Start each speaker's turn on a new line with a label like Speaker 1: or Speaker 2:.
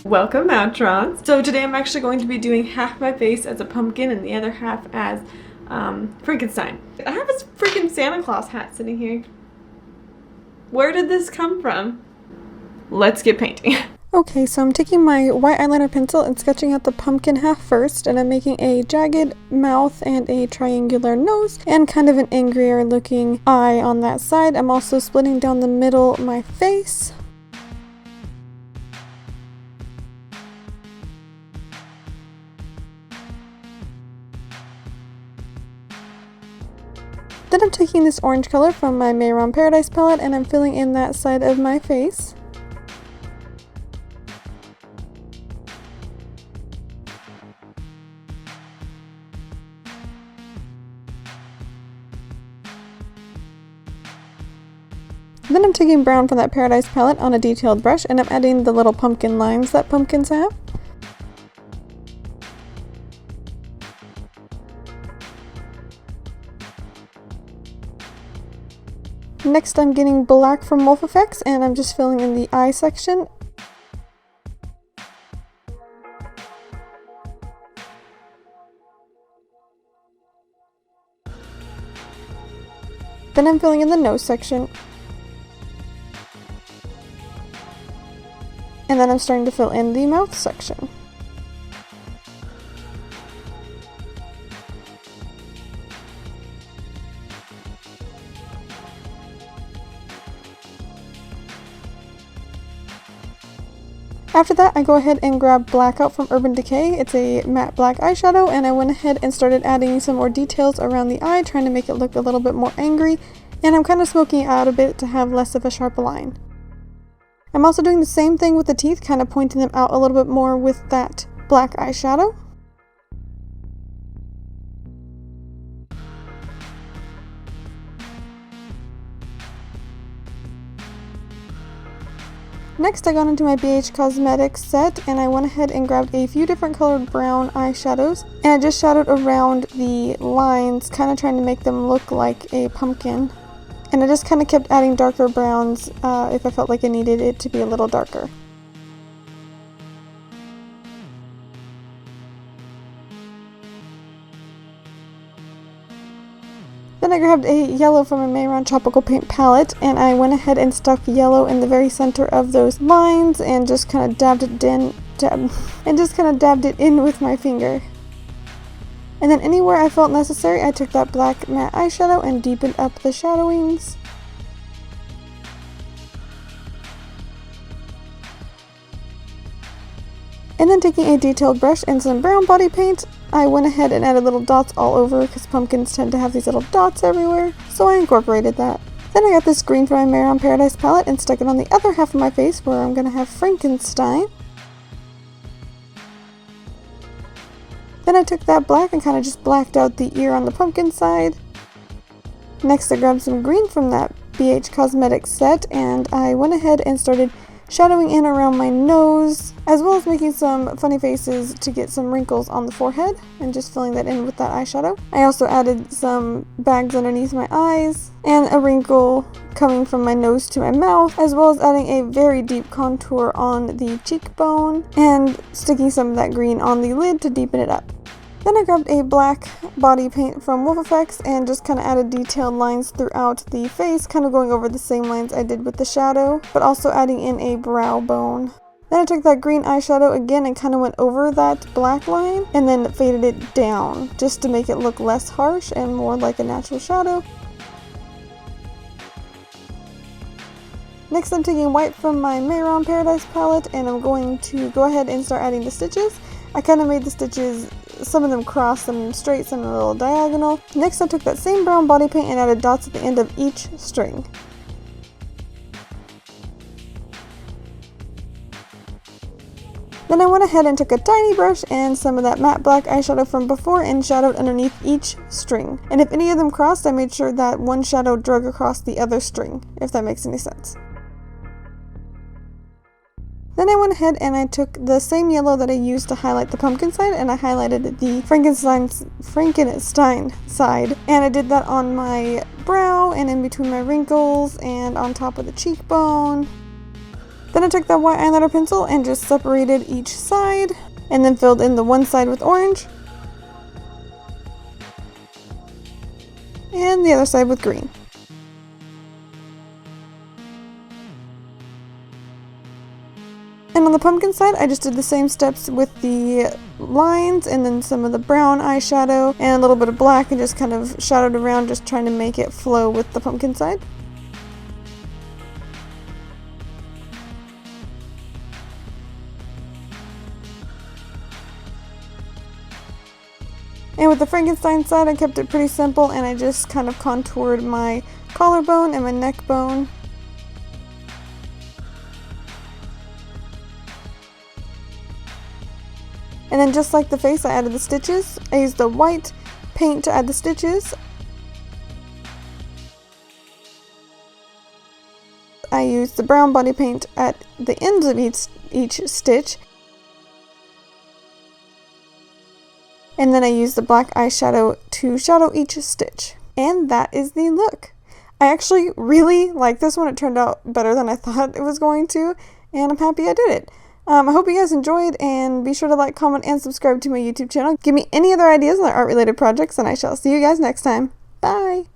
Speaker 1: Welcome, Matrons. So today I'm actually going to be doing half my face as a pumpkin and the other half as Frankenstein. I have this freaking Santa Claus hat sitting here. Where did this come from? Let's get painting.
Speaker 2: Okay, so I'm taking my white eyeliner pencil and sketching out the pumpkin half first, and I'm making a jagged mouth and a triangular nose and kind of an angrier looking eye on that side. I'm also splitting down the middle of my face. Then I'm taking this orange color from my Mehron Paradise palette and I'm filling in that side of my face. Then I'm taking brown from that Paradise palette on a detailed brush and I'm adding the little pumpkin lines that pumpkins have. Next I'm getting black from Wolfe and I'm just filling in the eye section. Then I'm filling in the nose section. And then I'm starting to fill in the mouth section. After that, I go ahead and grab Blackout from Urban Decay. It's a matte black eyeshadow, and I went ahead and started adding some more details around the eye, trying to make it look a little bit more angry, and I'm kind of smoking it out a bit to have less of a sharp line. I'm also doing the same thing with the teeth, kind of pointing them out a little bit more with that black eyeshadow. Next I got into my BH Cosmetics set and I went ahead and grabbed a few different colored brown eyeshadows and I just shadowed around the lines, kind of trying to make them look like a pumpkin. And I just kind of kept adding darker browns if I felt like I needed it to be a little darker. Then I grabbed a yellow from a Mehron Tropical Paint palette and I went ahead and stuck yellow in the very center of those lines and just kind of dabbed it in with my finger. And then anywhere I felt necessary, I took that black matte eyeshadow and deepened up the shadowings. And then taking a detailed brush and some brown body paint, I went ahead and added little dots all over because pumpkins tend to have these little dots everywhere, so I incorporated that. Then I got this green from my Mehron Paradise palette and stuck it on the other half of my face where I'm going to have Frankenstein. Then I took that black and kind of just blacked out the ear on the pumpkin side. Next I grabbed some green from that BH Cosmetics set and I went ahead and started shadowing in around my nose, as well as making some funny faces to get some wrinkles on the forehead and just filling that in with that eyeshadow. I also added some bags underneath my eyes and a wrinkle coming from my nose to my mouth, as well as adding a very deep contour on the cheekbone and sticking some of that green on the lid to deepen it up. Then I grabbed a black body paint from Wolfe and just kind of added detailed lines throughout the face, kind of going over the same lines I did with the shadow, but also adding in a brow bone. Then I took that green eyeshadow again and kind of went over that black line and then faded it down just to make it look less harsh and more like a natural shadow. Next I'm taking white from my Mehron Paradise palette and I'm going to go ahead and start adding the stitches. I kind of made the stitches, some of them cross, some of them straight, some of them a little diagonal. Next I took that same brown body paint and added dots at the end of each string. Then I went ahead and took a tiny brush and some of that matte black eyeshadow from before and shadowed underneath each string. And if any of them crossed, I made sure that one shadow drug across the other string, if that makes any sense. Then I went ahead and I took the same yellow that I used to highlight the pumpkin side and I highlighted the Frankenstein side. And I did that on my brow and in between my wrinkles and on top of the cheekbone. Then I took that white eyeliner pencil and just separated each side, and then filled in the one side with orange, and the other side with green. And on the pumpkin side, I just did the same steps with the lines and then some of the brown eyeshadow and a little bit of black and just kind of shadowed around, just trying to make it flow with the pumpkin side. And with the Frankenstein side, I kept it pretty simple and I just kind of contoured my collarbone and my neck bone. And then just like the face, I added the stitches. I used the white paint to add the stitches. I used the brown body paint at the ends of each stitch. And then I used the black eyeshadow to shadow each stitch. And that is the look. I actually really like this one. It turned out better than I thought it was going to, and I'm happy I did it. I hope you guys enjoyed, and be sure to like, comment, and subscribe to my YouTube channel. Give me any other ideas on art-related projects, and I shall see you guys next time. Bye!